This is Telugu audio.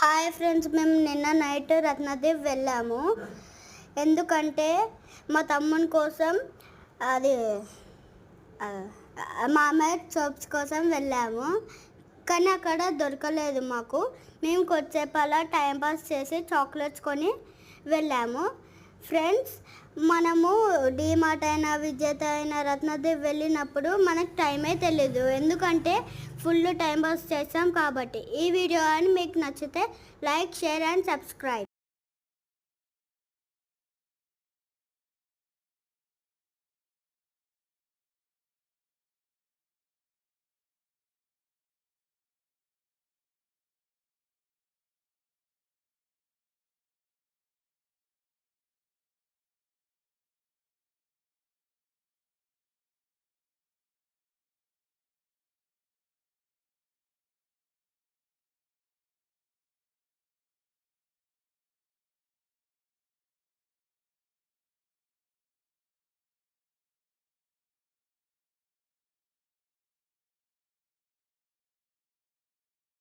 హాయ్ ఫ్రెండ్స్, మేము నిన్న నైట్ రత్నదేవ్ వెళ్ళాము. ఎందుకంటే మా తమ్ముని కోసం అది మామయ్య సోప్స్ కోసం వెళ్ళాము. కానీ అక్కడ దొరకలేదు మాకు. మేము కొద్దిసేపు అలా టైంపాస్ చేసి చాక్లెట్స్ కొని వెళ్ళాము. ఫ్రెండ్స్, మనము డీమార్ట్ అయినా విజేత అయినా రత్నదేవ్ వెళ్ళినప్పుడు మనకు టైమే తెలీదు. ఎందుకంటే ఫుల్ టైం పాస్ చేస్తాం కాబట్టి. ఈ వీడియో అని మీకు నచ్చితే లైక్, షేర్ అండ్ సబ్స్క్రైబ్.